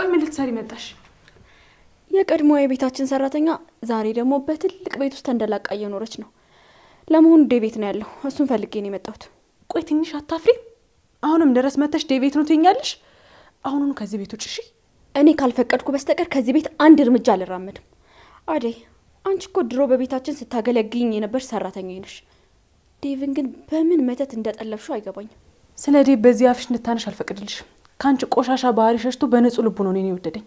ቆይ ምን ልትሰሪ መጣሽ? የቀድሞ የቤታችን ሰራተኛ ዛሬ ደግሞ በትልቅ ቤት ውስጥ ተንደላቃ እየኖረች ነው። ለመሆኑ ዴቤት ነው ያለው? እሱን ፈልጌ ነው የመጣሁት። ቆይ ትንሽ አታፍሪ? አሁንም ድረስ መተሽ ዴቤት ነው ትኛለሽ? አሁኑኑ ከዚህ ቤት ውጭ። እሺ እኔ ካልፈቀድኩ በስተቀር ከዚህ ቤት አንድ እርምጃ አልራመድም። አደይ አንቺ እኮ ድሮ በቤታችን ስታገለግኝ የነበርሽ ሰራተኛ ነሽ። ዴቭን ግን በምን መተት እንደጠለብሽው አይገባኝም። ስለ ዴቭ በዚህ አፍሽ እንድታነሽ አልፈቅድልሽም። ከአንቺ ቆሻሻ ባህሪ ሸሽቶ በንጹህ ልቡ ነው እኔን የወደደኝ።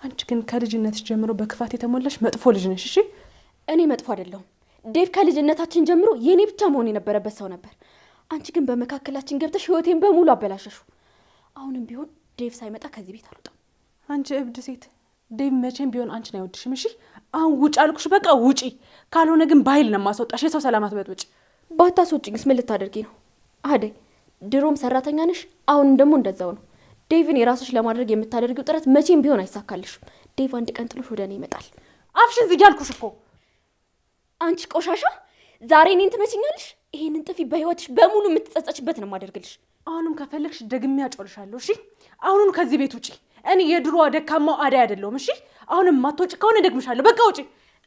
አንቺ ግን ከልጅነትሽ ጀምሮ በክፋት የተሞላሽ መጥፎ ልጅ ነሽ። እሺ እኔ መጥፎ አይደለሁም። ዴቭ ከልጅነታችን ጀምሮ የኔ ብቻ መሆን የነበረበት ሰው ነበር። አንቺ ግን በመካከላችን ገብተሽ ህይወቴን በሙሉ አበላሸሹ። አሁንም ቢሆን ዴቭ ሳይመጣ ከዚህ ቤት አልወጣም። አንቺ እብድ ሴት፣ ዴቭ መቼም ቢሆን አንቺን አይወድሽም። እሺ አሁን ውጪ አልኩሽ፣ በቃ ውጪ። ካልሆነ ግን በኃይል ነው የማስወጣሽ። የሰው ሰላማት በጥብጭ። ባታስወጪኝስ ምን ልታደርጊ ነው? አደይ ድሮም ሰራተኛ ነሽ፣ አሁንም ደግሞ እንደዛው ነው። ዴቭን የራስሽ ለማድረግ የምታደርጊው ጥረት መቼም ቢሆን አይሳካልሽም። ዴቭ አንድ ቀን ጥሎሽ ወደ እኔ ይመጣል። አፍሽን ዝጊ አልኩሽ እኮ። አንቺ ቆሻሻ፣ ዛሬ እኔን ትመችኛለሽ? ይሄንን ጥፊ በህይወትሽ በሙሉ የምትጸጸችበት ነው የማደርግልሽ። አሁንም ከፈለግሽ ደግሜ አጮልሻለሁ። እሺ አሁኑን ከዚህ ቤት ውጪ። እኔ የድሮዋ ደካማው አደይ አይደለሁም። እሺ አሁንም ማትወጪ ከሆነ ደግምሻለሁ። በቃ ውጪ።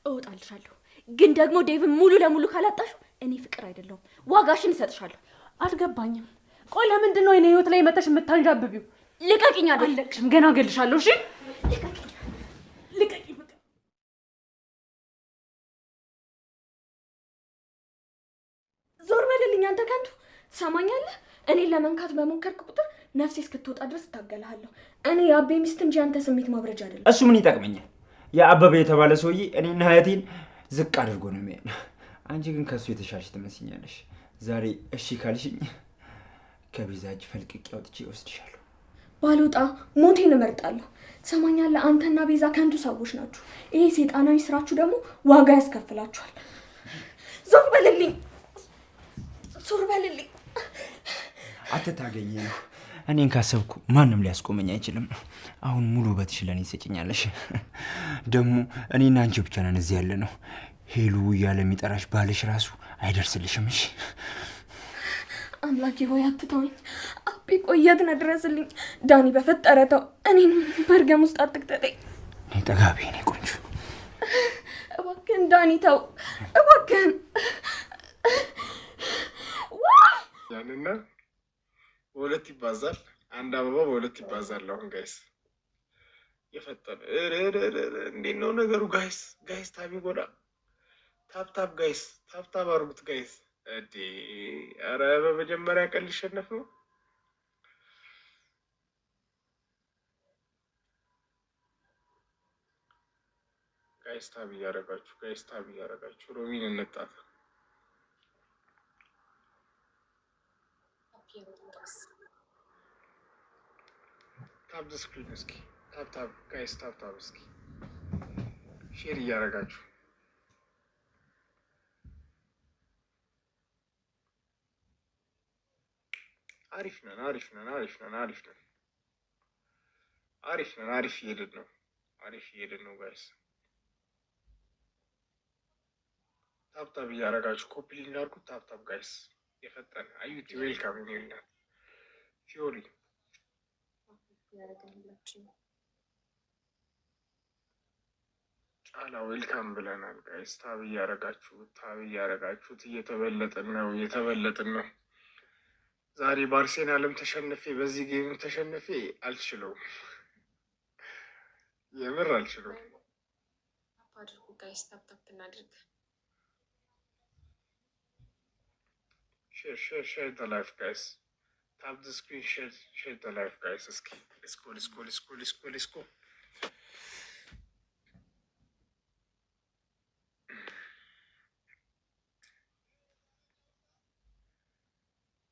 እወጣልሻለሁ፣ ግን ደግሞ ዴቭን ሙሉ ለሙሉ ካላጣሽው እኔ ፍቅር አይደለሁም፣ ዋጋሽን እሰጥሻለሁ። አልገባኝም። ቆይ ለምንድን ነው የኔ ህይወት ላይ መተሽ የምታንዣብቢው? ልቀቂኝ አደይ። አለቅሽም፣ ገና እገልሻለሁ። እሺ ልቀቂኝ፣ ልቀቂኝ። በቃ ዞር በልልኝ አንተ ከንቱ። ትሰማኛለህ? እኔን ለመንካት በሞከርክ ቁጥር ነፍሴ እስክትወጣ ድረስ እታገላለሁ። እኔ የአቤ ሚስት እንጂ አንተ ስሜት ማብረጃ አይደለም። እሱ ምን ይጠቅመኛል? የአበበ የተባለ ሰውዬ እኔና እህቴን ዝቅ አድርጎ ነው የሚያየን። አንቺ ግን ከሱ የተሻለሽ ትመስኛለሽ። ዛሬ እሺ ካልሽኝ ከቤዛ እጅ ፈልቅቄ አውጥቼ እወስድሻለሁ። ባልወጣ ሞቴን እመርጣለሁ። ትሰማኛለህ? አንተና ቤዛ ከንቱ ሰዎች ናችሁ። ይሄ ሴጣናዊ ስራችሁ ደግሞ ዋጋ ያስከፍላችኋል። ዞር በልልኝ፣ ዞር በልልኝ። አትታገኝ ነው። እኔን ካሰብኩ ማንም ሊያስቆመኝ አይችልም። አሁን ሙሉ ውበትሽ ለእኔ ትሰጭኛለሽ። ደግሞ እኔና አንቺ ብቻ ነን እዚህ ያለ ነው። ሄሉ እያለ የሚጠራሽ ባልሽ ራሱ አይደርስልሽም። እሺ አምላኬ ሆይ አትተውኝ። አቤ ቆየት ነው ድረስልኝ። ዳኒ በፈጠረ ተው፣ እኔን መርገም ውስጥ አትክተተኝ። እኔ ጠጋቢ እኔ ቆንጆ፣ እባክህን ዳኒ ተው እባክህን። ያንና በሁለት ይባዛል። አንድ አበባ በሁለት ይባዛል። አሁን ጋይስ የፈጠነ እንዴት ነው ነገሩ? ጋይስ ታቢ ጎዳ ታፕ ጋይስ ታፕ አርጉት ጋይስ። እዴ አረ በመጀመሪያ ቀን ሊሸነፍ ነው። ጋይስ ታብ እያረጋችሁ ሮሚን እንጣት። ታብ ስክሪን እስኪ ታብ ጋይስ ታብ እስኪ ሼር እያረጋችሁ አሪፍ ነን። አሪፍ እየሄድን ነው ጋይስ። ታብ እያረጋችሁ ኮፒ ሊንክ አድርጉት። ታብ ጋይስ የፈጠነ አዩቲ ዌልካም ይላል ፊዮሪ ጫላ ዌልካም ብለናል ጋይስ። ታብ እያረጋችሁት እየተበለጥን ነው። ዛሬ በአርሴናልም ተሸነፌ በዚህ ጌም ተሸነፌ አልችለውም። የምር አልችለውም። አድርጉ ጋይስ፣ ታፕ እናድርግ። ሼር ዘ ላይፍ ጋይስ። ታፕ ዘ ስክሪን ሼር ዘ ላይፍ ጋይስ። እስኪ ሌትስ ጎ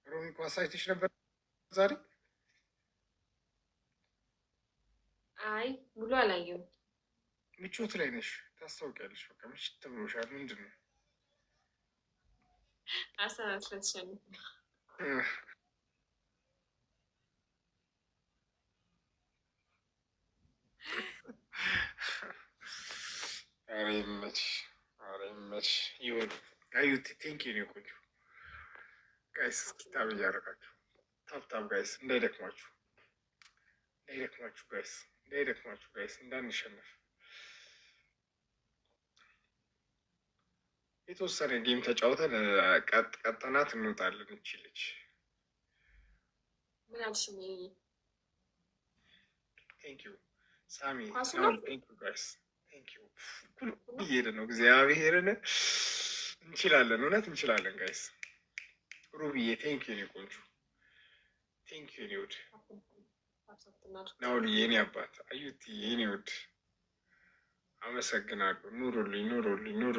ሮሚ ኳስ አይተሽ ነበር ዛሬ? አይ ሙሉ አላየሁም። ምቾት ላይ ነሽ፣ ታስታውቂያለሽ። በቃ ምሽት ብሎሻል። ምንድን ነው አሰራት ስለተሸነፈ ኧረ ይመችሽ። ይሁን አዩት። ቴንኪው ነው ቆንጆ ጋይስ። እስኪ ታብ እያደረጋችሁ ታብ ጋይስ፣ እንዳይደክማችሁ ጋይስ፣ እንዳይደክማችሁ ጋይስ፣ እንዳንሸነፍ የተወሰነ ጌም ተጫውተን ቀጠናት እንወጣለን። እቺ ልጅ ምን አልሽ? ቴንክ ዩ ሳሚ። ቴንክ ዩ ጋይስ፣ ቴንክ ዩ። እየሄደ ነው እግዚአብሔርን። እንችላለን፣ እውነት እንችላለን ጋይስ። ሩብዬ ቴንክ ዩ፣ ኔ ቆንጆ ቴንክ ዩ፣ ኔ ውድ ናውልዬ፣ የኔ አባት አዩቲ፣ የኔ ውድ አመሰግናለሁ። ኑሩልኝ፣ ኑሩልኝ፣ ኑሩ።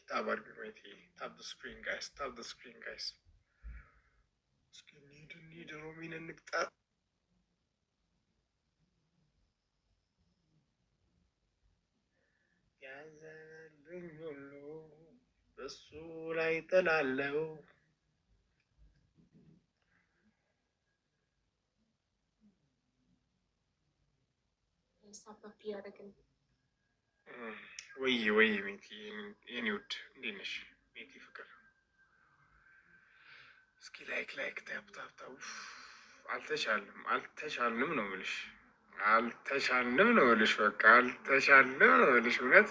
ታብ አድርጉ ነው። ታብ ደ ስክሪን ጋይስ፣ ታብ ደ ስክሪን ጋይስ። እስኪ እንሂድ፣ ሮሚን እንቅጣ። ያዘነልኝ ሁሉ በሱ ላይ ጥላለው። ወይ ሜቲ፣ የኔ ውድ እንዴት ነሽ ሜቲ? ፍቅር እስኪ ላይክ ታፕ ታፕ ታፕ። አልተቻልንም ነው የምልሽ፣ አልተቻልንም ነው የምልሽ፣ በቃ አልተቻልንም ነው የምልሽ። እውነት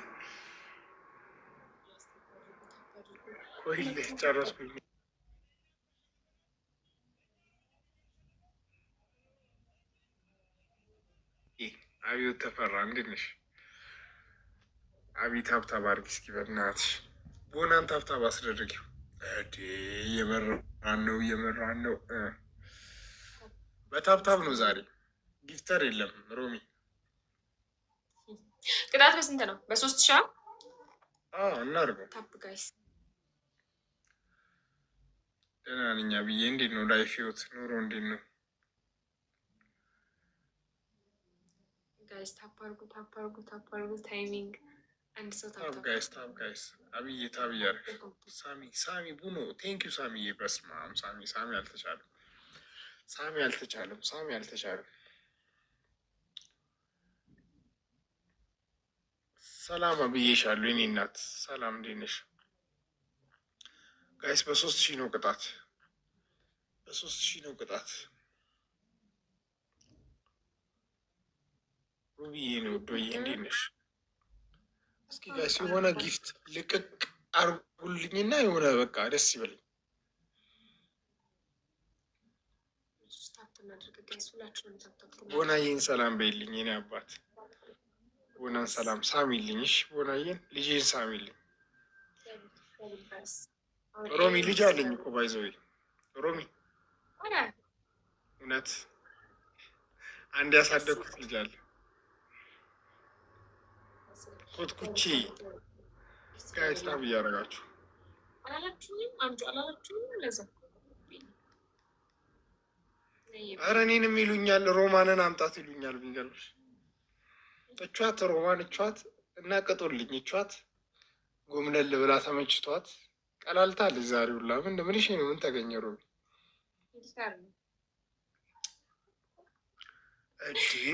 ቆይልሽ ጨረስኩኝ። አብዮት ተፈራ እንዴት ነሽ? አቢ ታብታብ አድርጊ እስኪ በእናትሽ። ቦናን ታብታብ አስደርጊው። እየመራን ነው። በታብታብ ነው ዛሬ። ጊፍተር የለም ሮሚ። ቅጣት በስንት ነው? በ3000 እናድርገው። ታፕ ጋይስ። ደህና ነኝ ብዬ። እንዴት ነው ላይፍ፣ ህይወት፣ ኑሮ እንዴት ነው ጋይስ? ታፕ አድርጉ፣ ታፕ አድርጉ፣ ታፕ አድርጉ። ታይሚንግ አንድ ሰው ታብ ጋይስ፣ ታብ ጋይስ። አብዬ ታብ እያደረግ ሳሚ ቡኖ ቴንክ ዩ ሳሚዬ። በስመ አብ ሳሚ አልተቻለም፣ ሳሚ አልተቻለም። ሰላም ብዬሻለሁ የኔ እናት። ሰላም እንዴት ነሽ ጋይስ? በ3000 ነው ቅጣት፣ በ3000 ነው ቅጣት። ሩቢዬ ነው ዶዬ እንዴት ነሽ? እስኪ ጋይስ የሆነ ጊፍት ልቅቅ አርጉልኝና የሆነ በቃ ደስ ይበልኝ። ቦናዬን ሰላም በይልኝ የኔ አባት። ቦናን ሰላም ሳሚልኝ። እሺ ቦናዬን ልጄን ሳሚልኝ። ሮሚ ልጅ አለኝ እኮ ባይዘዌ ሮሚ፣ እውነት አንድ ያሳደግኩት ልጅ አለ። ኮትኩቺ ጋይስ ታብ እያደረጋችሁ አላላችሁም? አንዱ አላላችሁም? ለዛ ኧረ እኔንም ይሉኛል። ሮማንን አምጣት ይሉኛል። ቢገርምሽ እቿት ሮማን እቿት እና ቅጡልኝ እቿት ጎምለል ብላ ተመችቷት ቀላልታለች። ዛሬ ሁላ ምንሽ ነው? ምን ተገኘ? ሮሚ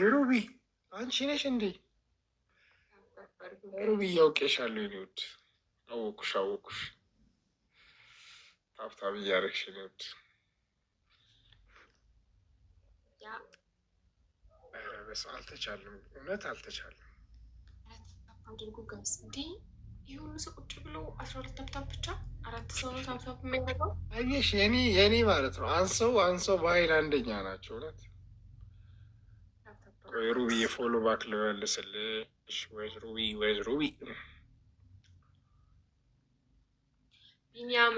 ሩቢ አንቺ ነሽ እንዴ? ሩቢ እያውቄሻለሁ የኔ ውድ። አወኩሽ። ታብታብ እያደረግሽ የኔ ውድ። ኧረ በስመ አልተቻለም፣ እውነት አልተቻለም። አድርጉ ጋይስ። እንዴ ይህ ሁሉ ሰው ቁጭ ብሎ 12 ታብታብ ብቻ 4 ሰው ነው ታብታብ የሚያደርገው። አየሽ የኔ ማለት ነው። አንሰው በኃይል አንደኛ ናቸው። እውነት ቆይ ሩቢ የፎሎ ባክ ልመልስልሽ። ወይስ ሩቢ ቢኒያም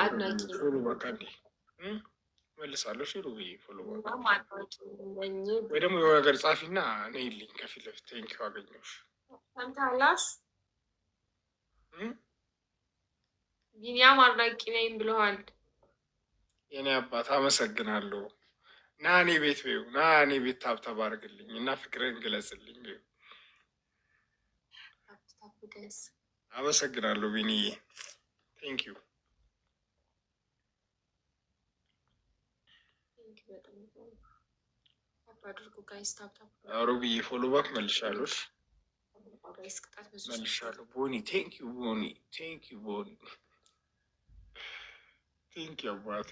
አድናቂ ፎሎ ባክ አንዴ መልሳለሁ። ሩቢ ፎሎ ባክ ወይ ደግሞ የሆነ ነገር ጻፊና ነይልኝ ከፊት ለፊት። ቴንኪው አገኘሁሽ። ሰምታላሽ? ቢኒያም አድናቂ ነኝ ብለዋል። የኔ አባት አመሰግናለሁ። ና እኔ ቤት በይው፣ ና እኔ ቤት ታብታብ አድርግልኝ እና ፍቅርን ግለጽልኝ በይው። አመሰግናለሁ ቢኒዬ፣ ቴንክ ዩ። ሩቢዬ ፎሎ ባክ መልሻለሽ። ጋይስ ቅጣት ብዙ መልሻለሁ። ቦኒ ቴንክ ዩ ቦኒ ቴንክ ዩ ቦኒ ቴንክ ዩ አባቴ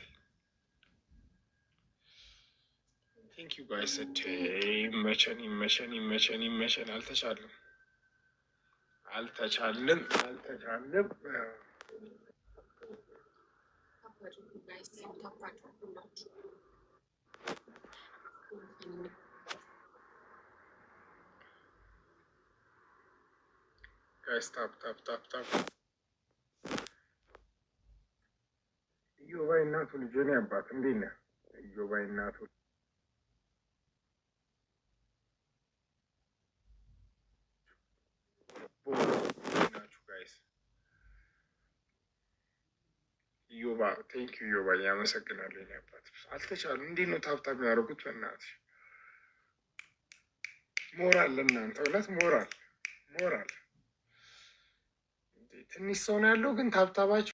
ቴንክ ዩ ጋይስ። ይመቸን ይመቸን ይመቸን ይመቸን። አልተቻለም አልተቻልም አልተቻልም። ጋይስ ታፓችሁ ሁላችሁ ጋይስ ታፕ ታፕ ታፕ ታፕ። ኢዮባይ እናቱ ልጅ የኔ አባት እንዴት ነህ? ኢዮባይ እናቱ ናችሁ ጋይስ። ኢዮባ ቴንክ ዩ ኢዮባ ያመሰግናለሁ የኔ አባት። አልተቻሉም። እንዴት ነው ታፕ ታፕ የሚያደርጉት? በእናትሽ ሞራል ለእናንተ እውነት ሞራል ሞራል። ትንሽ ሰው ነው ያለው ግን ታብታባችሁ